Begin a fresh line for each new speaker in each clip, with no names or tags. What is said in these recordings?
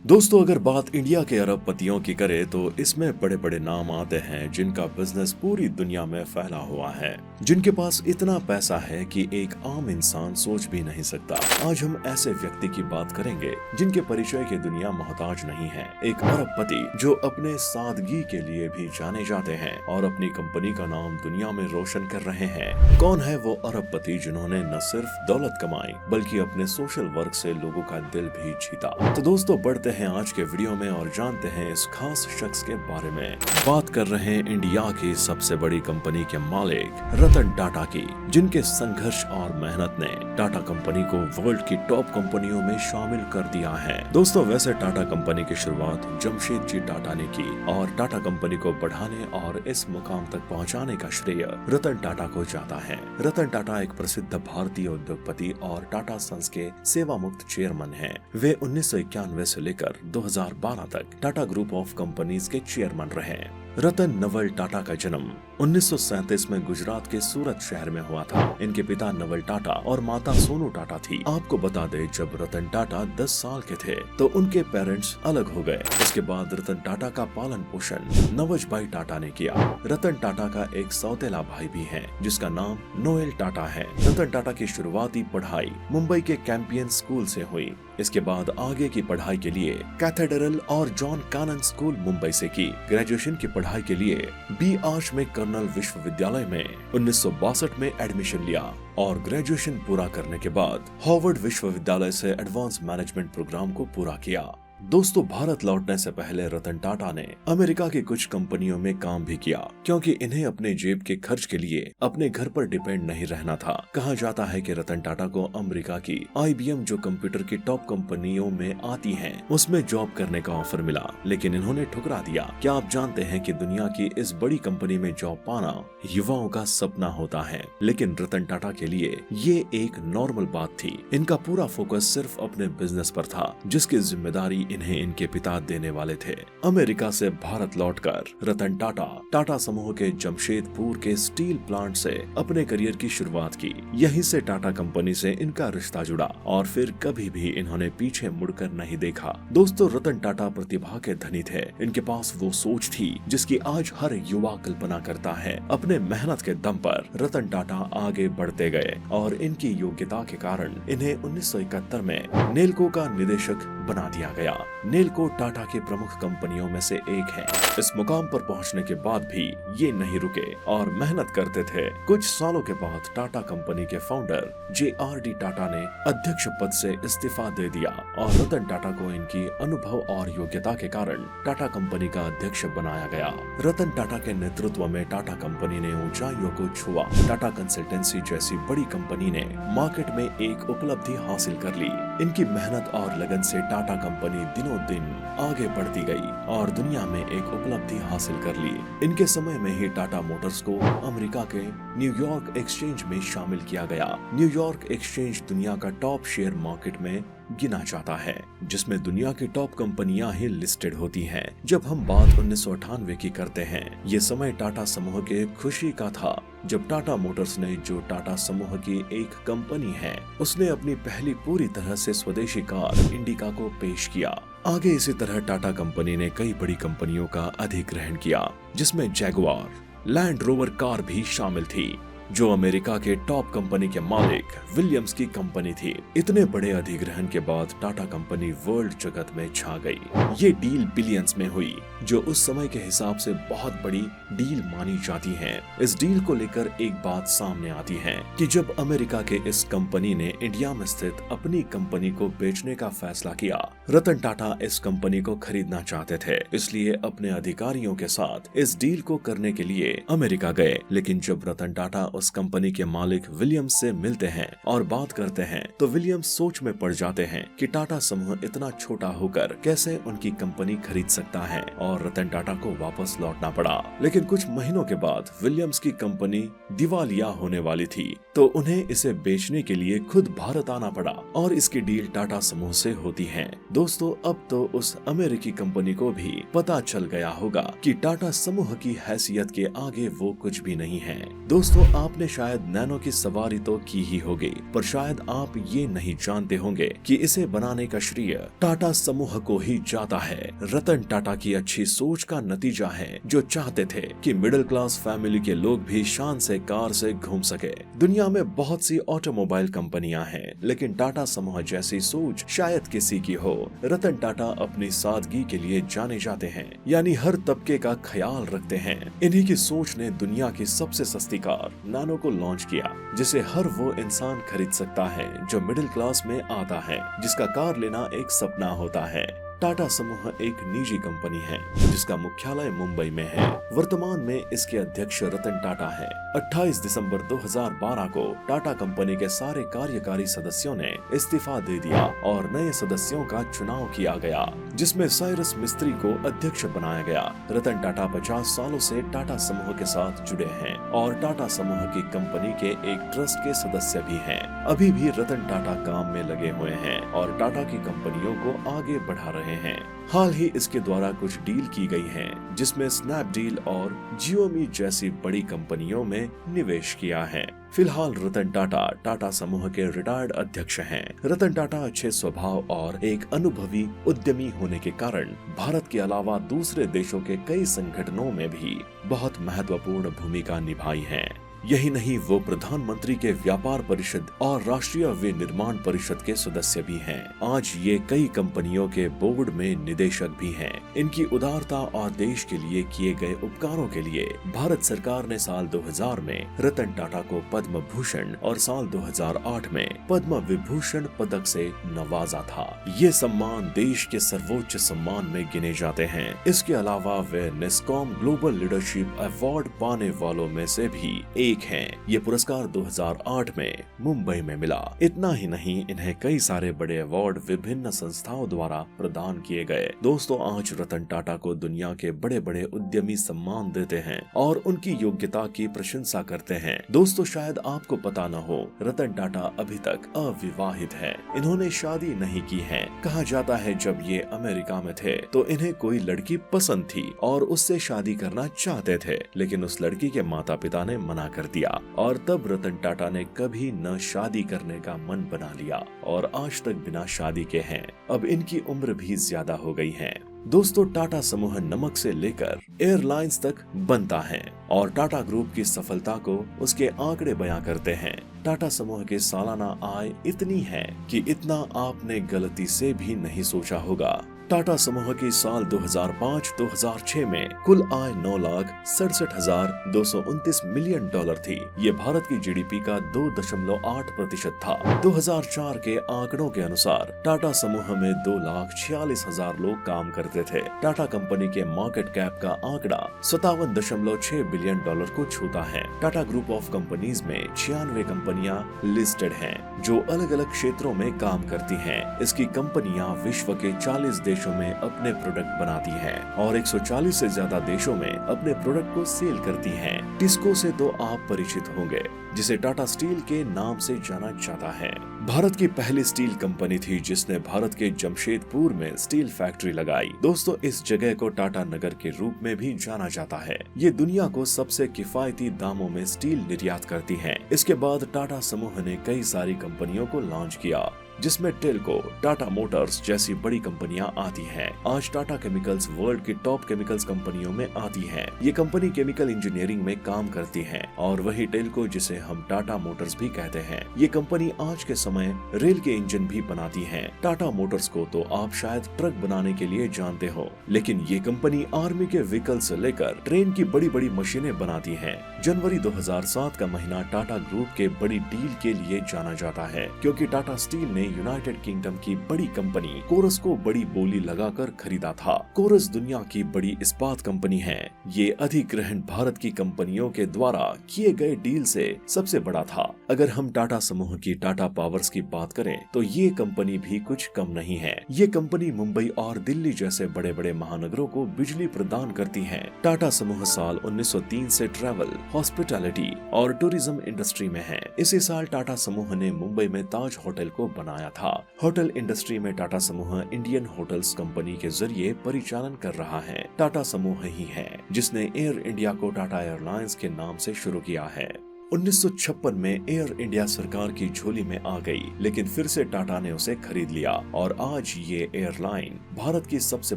दोस्तों, अगर बात इंडिया के अरबपतियों की करें तो इसमें बड़े बड़े नाम आते हैं जिनका बिजनेस पूरी दुनिया में फैला हुआ है, जिनके पास इतना पैसा है कि एक आम इंसान सोच भी नहीं सकता। आज हम ऐसे व्यक्ति की बात करेंगे जिनके परिचय की दुनिया मोहताज नहीं है। एक अरबपति जो अपने सादगी के लिए भी जाने जाते हैं और अपनी कंपनी का नाम दुनिया में रोशन कर रहे हैं। कौन है वो अरबपति जिन्होंने न सिर्फ दौलत कमाई बल्कि अपने सोशल वर्क से लोगों का दिल भी जीता। तो दोस्तों, बढ़ते हैं आज के वीडियो में और जानते हैं इस खास शख्स के बारे में। बात कर रहे हैं इंडिया की सबसे बड़ी कंपनी के मालिक रतन टाटा की, जिनके संघर्ष और मेहनत ने टाटा कंपनी को वर्ल्ड की टॉप कंपनियों में शामिल कर दिया है। दोस्तों, वैसे टाटा कंपनी की शुरुआत जमशेद जी टाटा ने की और टाटा कंपनी को बढ़ाने और इस मुकाम तक पहुंचाने का श्रेय रतन टाटा को जाता है। रतन टाटा एक प्रसिद्ध भारतीय उद्योगपति और टाटा सन्स के सेवा मुक्त चेयरमैन हैं। वे 1991 से लेकर 2012 तक टाटा ग्रुप ऑफ कंपनीज के चेयरमैन रहे। रतन नवल टाटा का जन्म 1937 में गुजरात के सूरत शहर में हुआ था। इनके पिता नवल टाटा और माता सोनू टाटा थी। आपको बता दें, जब रतन टाटा 10 साल के थे तो उनके पेरेंट्स अलग हो गए। इसके बाद रतन टाटा का पालन पोषण नवज भाई टाटा ने किया। रतन टाटा का एक सौतेला भाई भी है जिसका नाम नोएल टाटा है। रतन टाटा की शुरुआती पढ़ाई मुंबई के कैंपियन स्कूल से हुई। इसके बाद आगे की पढ़ाई के लिए कैथेड्रल और जॉन कानन स्कूल मुंबई से की। ग्रेजुएशन की पढ़ाई के लिए बी आर्च में कर्नल विश्वविद्यालय में 1962 में एडमिशन लिया और ग्रेजुएशन पूरा करने के बाद हार्वर्ड विश्वविद्यालय से एडवांस मैनेजमेंट प्रोग्राम को पूरा किया। दोस्तों, भारत लौटने से पहले रतन टाटा ने अमेरिका की कुछ कंपनियों में काम भी किया, क्योंकि इन्हें अपने जेब के खर्च के लिए अपने घर पर डिपेंड नहीं रहना था। कहा जाता है कि रतन टाटा को अमेरिका की IBM, जो कंप्यूटर की टॉप कंपनियों में आती है, उसमें जॉब करने का ऑफर मिला, लेकिन इन्होंने ठुकरा दिया। क्या आप जानते हैं कि दुनिया की इस बड़ी कंपनी में जॉब पाना युवाओं का सपना होता है, लेकिन रतन टाटा के लिए ये एक नॉर्मल बात थी। इनका पूरा फोकस सिर्फ अपने बिजनेस पर था, जिसकी जिम्मेदारी इन्हें इनके पिता देने वाले थे। अमेरिका से भारत लौटकर रतन टाटा टाटा समूह के जमशेदपुर के स्टील प्लांट से अपने करियर की शुरुआत की। यहीं से टाटा कंपनी से इनका रिश्ता जुड़ा और फिर कभी भी इन्होंने पीछे मुड़कर नहीं देखा। दोस्तों, रतन टाटा प्रतिभा के धनी थे। इनके पास वो सोच थी जिसकी आज हर युवा कल्पना करता है। अपने मेहनत के दम पर रतन टाटा आगे बढ़ते गए और इनकी योग्यता के कारण इन्हें 1971 में नेल्को का निदेशक बना दिया गया। नेल्को टाटा की प्रमुख कंपनियों में से एक है। इस मुकाम पर पहुंचने के बाद भी ये नहीं रुके और मेहनत करते थे। कुछ सालों के बाद टाटा कंपनी के फाउंडर JRD टाटा ने अध्यक्ष पद से इस्तीफा दे दिया और रतन टाटा को इनकी अनुभव और योग्यता के कारण टाटा कंपनी का अध्यक्ष बनाया गया। रतन टाटा के नेतृत्व में टाटा कंपनी ने ऊंचाइयों को छुआ। टाटा कंसल्टेंसी जैसी बड़ी कंपनी ने मार्केट में एक उपलब्धि हासिल कर ली। इनकी मेहनत और लगन से टाटा कंपनी दिनों दिन आगे बढ़ती गई और दुनिया में एक उपलब्धि हासिल कर ली। इनके समय में ही टाटा मोटर्स को अमेरिका के न्यूयॉर्क एक्सचेंज में शामिल किया गया। न्यूयॉर्क एक्सचेंज दुनिया का टॉप शेयर मार्केट में गिना जाता है, जिसमें दुनिया की टॉप कंपनियां ही लिस्टेड होती हैं। जब हम बात 1998 की करते हैं, ये समय टाटा समूह के खुशी का था, जब टाटा मोटर्स ने, जो टाटा समूह की एक कंपनी है, उसने अपनी पहली पूरी तरह से स्वदेशी कार इंडिका को पेश किया। आगे इसी तरह टाटा कंपनी ने कई बड़ी कंपनियों का अधिग्रहण किया, जिसमें जैगुआर, लैंड रोवर कार भी शामिल थी, जो अमेरिका के टॉप कंपनी के मालिक विलियम्स की कंपनी थी। इतने बड़े अधिग्रहण के बाद टाटा कंपनी वर्ल्ड जगत में छा गई। ये डील बिलियंस में हुई, जो उस समय के हिसाब से बहुत बड़ी डील मानी जाती है। इस डील को लेकर एक बात सामने आती है कि जब अमेरिका के इस कंपनी ने इंडिया में स्थित अपनी कंपनी को बेचने का फैसला किया, रतन टाटा इस कंपनी को खरीदना चाहते थे, इसलिए अपने अधिकारियों के साथ इस डील को करने के लिए अमेरिका गए। लेकिन जब रतन टाटा उस कंपनी के मालिक विलियम्स से मिलते हैं और बात करते हैं, तो विलियम्स सोच में पड़ जाते हैं कि टाटा समूह इतना छोटा होकर कैसे उनकी कंपनी खरीद सकता है, और रतन टाटा को वापस लौटना पड़ा। लेकिन कुछ महीनों के बाद विलियम्स की कंपनी दिवालिया होने वाली थी, तो उन्हें इसे बेचने के लिए खुद भारत आना पड़ा और इसकी डील टाटा समूह से होती है। दोस्तों, अब तो उस अमेरिकी कंपनी को भी पता चल गया होगा कि टाटा समूह की हैसियत के आगे वो कुछ भी नहीं है। दोस्तों, आप आपने शायद नैनो की सवारी तो की ही होगी, पर शायद आप ये नहीं जानते होंगे कि इसे बनाने का श्रेय टाटा समूह को ही जाता है। रतन टाटा की अच्छी सोच का नतीजा है, जो चाहते थे कि मिडिल क्लास फैमिली के लोग भी शान से कार से घूम सके। दुनिया में बहुत सी ऑटोमोबाइल कंपनियां हैं, लेकिन टाटा समूह जैसी सोच शायद किसी की हो। रतन टाटा अपनी सादगी के लिए जाने जाते हैं, यानी हर तबके का ख्याल रखते हैं। इन्हीं की सोच ने दुनिया की सबसे सस्ती कार नैनो को लॉन्च किया, जिसे हर वो इंसान खरीद सकता है जो मिडिल क्लास में आता है, जिसका कार लेना एक सपना होता है। टाटा समूह एक निजी कंपनी है जिसका मुख्यालय मुंबई में है। वर्तमान में इसके अध्यक्ष रतन टाटा है। 28 दिसंबर 2012 को टाटा कंपनी के सारे कार्यकारी सदस्यों ने इस्तीफा दे दिया और नए सदस्यों का चुनाव किया गया, जिसमें साइरस मिस्त्री को अध्यक्ष बनाया गया। रतन टाटा 50 सालों से टाटा समूह के साथ जुड़े हैं और टाटा समूह की कंपनी के एक ट्रस्ट के सदस्य भी हैं। अभी भी रतन टाटा काम में लगे हुए हैं और टाटा की कंपनियों को आगे बढ़ा रहे हैं। हाल ही इसके द्वारा कुछ डील की गई हैं, जिसमें स्नैपडील और जियोमी जैसी बड़ी कंपनियों में निवेश किया है। फिलहाल रतन टाटा टाटा समूह के रिटायर्ड अध्यक्ष हैं। रतन टाटा अच्छे स्वभाव और एक अनुभवी उद्यमी होने के कारण भारत के अलावा दूसरे देशों के कई संगठनों में भी बहुत महत्वपूर्ण भूमिका निभाई है। यही नहीं, वो प्रधानमंत्री के व्यापार परिषद और राष्ट्रीय विनिर्माण परिषद के सदस्य भी हैं। आज ये कई कंपनियों के बोर्ड में निदेशक भी हैं। इनकी उदारता और देश के लिए किए गए उपकारों के लिए भारत सरकार ने साल 2000 में रतन टाटा को पद्म भूषण और साल 2008 में पद्म विभूषण पदक से नवाजा था। ये सम्मान देश के सर्वोच्च सम्मान में गिने जाते हैं। इसके अलावा वे नेस्कॉम ग्लोबल लीडरशिप अवार्ड पाने वालों में से भी एक हैं। ये पुरस्कार 2008 में मुंबई में मिला। इतना ही नहीं, इन्हें कई सारे बड़े अवार्ड विभिन्न संस्थाओं द्वारा प्रदान किए गए। दोस्तों, आज रतन टाटा को दुनिया के बड़े बड़े उद्यमी सम्मान देते हैं और उनकी योग्यता की प्रशंसा करते हैं। दोस्तों, शायद आपको पता न हो, रतन टाटा अभी तक अविवाहित है। इन्होंने शादी नहीं की है। कहा जाता है जब ये अमेरिका में थे तो इन्हें कोई लड़की पसंद थी और उससे शादी करना चाहते थे, लेकिन उस लड़की के माता पिता ने मना कर दिया और तब रतन टाटा ने कभी न शादी करने का मन बना लिया और आज तक बिना शादी के हैं। अब इनकी उम्र भी ज्यादा हो गई है। दोस्तों, टाटा समूह नमक से लेकर एयरलाइंस तक बनता है और टाटा ग्रुप की सफलता को उसके आंकड़े बयां करते हैं। टाटा समूह के सालाना आय इतनी है कि इतना आपने गलती से भी नहीं सोचा होगा। टाटा समूह की साल 2005-2006 में कुल आय 9,67,229 मिलियन डॉलर थी। ये भारत की जीडीपी का 2.8% था। 2004 के आंकड़ों के अनुसार टाटा समूह में 2,46,000 लोग काम करते थे। टाटा कंपनी के मार्केट कैप का आंकड़ा 57.6 बिलियन डॉलर को छूता है। टाटा ग्रुप ऑफ कंपनीज में 96 कंपनियां लिस्टेड हैं, जो अलग अलग क्षेत्रों में काम करती हैं। इसकी कंपनियां विश्व के 40 देशों में अपने प्रोडक्ट बनाती हैं और 140 से ज्यादा देशों में अपने प्रोडक्ट को सेल करती हैं। टिस्को से तो आप परिचित होंगे, जिसे टाटा स्टील के नाम से जाना जाता है। भारत की पहली स्टील कंपनी थी जिसने भारत के जमशेदपुर में स्टील फैक्ट्री लगाई। दोस्तों, इस जगह को टाटा नगर के रूप में भी जाना जाता है। ये दुनिया को सबसे किफायती दामों में स्टील निर्यात करती है। इसके बाद टाटा समूह ने कई सारी कंपनियों को लॉन्च किया, जिसमें टेल्को, टाटा मोटर्स जैसी बड़ी कंपनियां आती हैं। आज टाटा केमिकल्स वर्ल्ड की टॉप केमिकल्स कंपनियों में आती है। ये कंपनी केमिकल इंजीनियरिंग में काम करती है और वही टेल्को, जिसे हम टाटा मोटर्स भी कहते हैं, ये कंपनी आज के समय रेल के इंजन भी बनाती है। टाटा मोटर्स को तो आप शायद ट्रक बनाने के लिए जानते हो, लेकिन ये कंपनी आर्मी के व्हीकल से लेकर ट्रेन की बड़ी बड़ी मशीनें बनाती है। जनवरी 2007 का महीना टाटा ग्रुप के बड़ी डील के लिए जाना जाता है, क्योंकि टाटा स्टील ने यूनाइटेड किंगडम की बड़ी कंपनी कोरस को बड़ी बोली लगाकर खरीदा था। कोरस दुनिया की बड़ी इस्पात कंपनी है। ये अधिग्रहण भारत की कंपनियों के द्वारा किए गए डील से सबसे बड़ा था। अगर हम टाटा समूह की टाटा पावर्स की बात करें तो ये कंपनी भी कुछ कम नहीं है। ये कंपनी मुंबई और दिल्ली जैसे बड़े बड़े महानगरों को बिजली प्रदान करती है। टाटा समूह साल 1903 से ट्रैवल, हॉस्पिटैलिटी और टूरिज्म इंडस्ट्री में है। इसी साल टाटा समूह ने मुंबई में ताज होटल को बनाया था। होटल इंडस्ट्री में टाटा समूह इंडियन होटल्स कंपनी के जरिए परिचालन कर रहा है। टाटा समूह ही है जिसने एयर इंडिया को टाटा एयरलाइंस के नाम से शुरू किया है। 1956 में एयर इंडिया सरकार की झोली में आ गई, लेकिन फिर से टाटा ने उसे खरीद लिया और आज ये एयरलाइन भारत की सबसे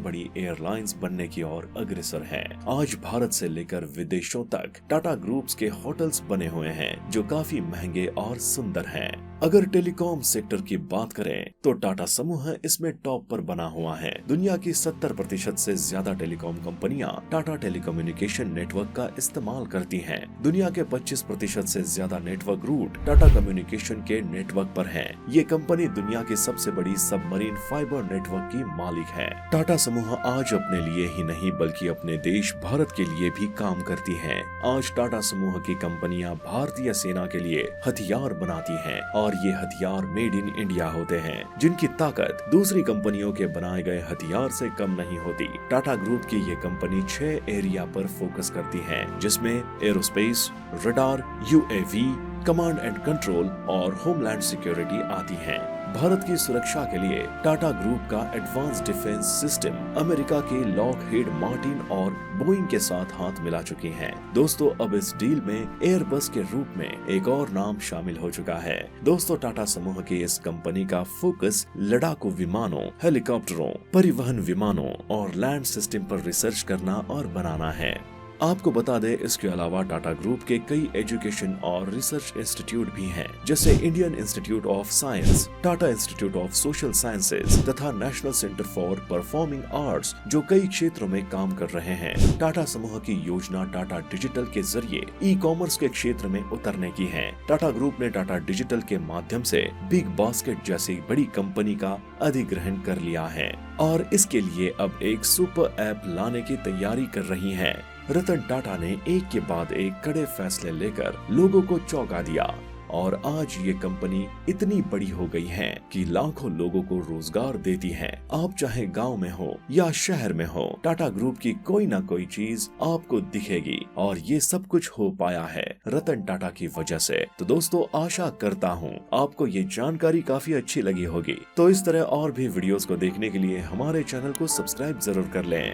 बड़ी एयरलाइंस बनने की ओर अग्रसर है। आज भारत से लेकर विदेशों तक टाटा ग्रुप्स के होटल्स बने हुए हैं जो काफी महंगे और सुंदर हैं। अगर टेलीकॉम सेक्टर की बात करें तो टाटा समूह इसमें टॉप पर बना हुआ है। दुनिया की 70% से ज्यादा टेलीकॉम कंपनियां टाटा टेलीकम्युनिकेशन नेटवर्क का इस्तेमाल करती हैं। दुनिया के 25% से ज्यादा नेटवर्क रूट टाटा कम्युनिकेशन के नेटवर्क पर हैं। ये कंपनी दुनिया की सबसे बड़ी सबमरीन फाइबर नेटवर्क की मालिक है। टाटा समूह आज अपने लिए ही नहीं बल्कि अपने देश भारत के लिए भी काम करती है। आज टाटा समूह की कंपनियां भारतीय सेना के लिए हथियार बनाती हैं और ये हथियार मेड इन इंडिया होते हैं, जिनकी ताकत दूसरी कंपनियों के बनाए गए हथियार से कम नहीं होती। टाटा ग्रुप की ये कंपनी 6 एरिया पर फोकस करती है, जिसमें aerospace, radar, UAV, command and control और होमलैंड सिक्योरिटी आती हैं। भारत की सुरक्षा के लिए टाटा ग्रुप का एडवांस डिफेंस सिस्टम अमेरिका के लॉकहीड मार्टिन और बोइंग के साथ हाथ मिला चुकी हैं। दोस्तों, अब इस डील में एयरबस के रूप में एक और नाम शामिल हो चुका है। दोस्तों, टाटा समूह की इस कंपनी का फोकस लड़ाकू विमानों, हेलीकॉप्टरों, परिवहन विमानों और लैंड सिस्टम पर रिसर्च करना और बनाना है। आपको बता दें, इसके अलावा टाटा ग्रुप के कई एजुकेशन और रिसर्च इंस्टीट्यूट भी हैं, जैसे Indian Institute of Science, Tata Institute of Social Sciences तथा National Centre for Performing Arts, जो कई क्षेत्रों में काम कर रहे हैं। टाटा समूह की योजना टाटा डिजिटल के जरिए ई कॉमर्स के क्षेत्र में उतरने की है। टाटा ग्रुप ने टाटा डिजिटल के माध्यम से बिग बास्केट जैसी बड़ी कंपनी का अधिग्रहण कर लिया है और इसके लिए अब एक सुपर ऐप लाने की तैयारी कर रही है। रतन टाटा ने एक के बाद एक कड़े फैसले लेकर लोगों को चौंका दिया और आज ये कंपनी इतनी बड़ी हो गई है कि लाखों लोगों को रोजगार देती है। आप चाहे गांव में हो या शहर में हो, टाटा ग्रुप की कोई ना कोई चीज आपको दिखेगी और ये सब कुछ हो पाया है रतन टाटा की वजह से। तो दोस्तों, आशा करता हूँ आपको ये जानकारी काफी अच्छी लगी होगी। तो इस तरह और भी वीडियोस को देखने के लिए हमारे चैनल को सब्सक्राइब जरूर कर लें।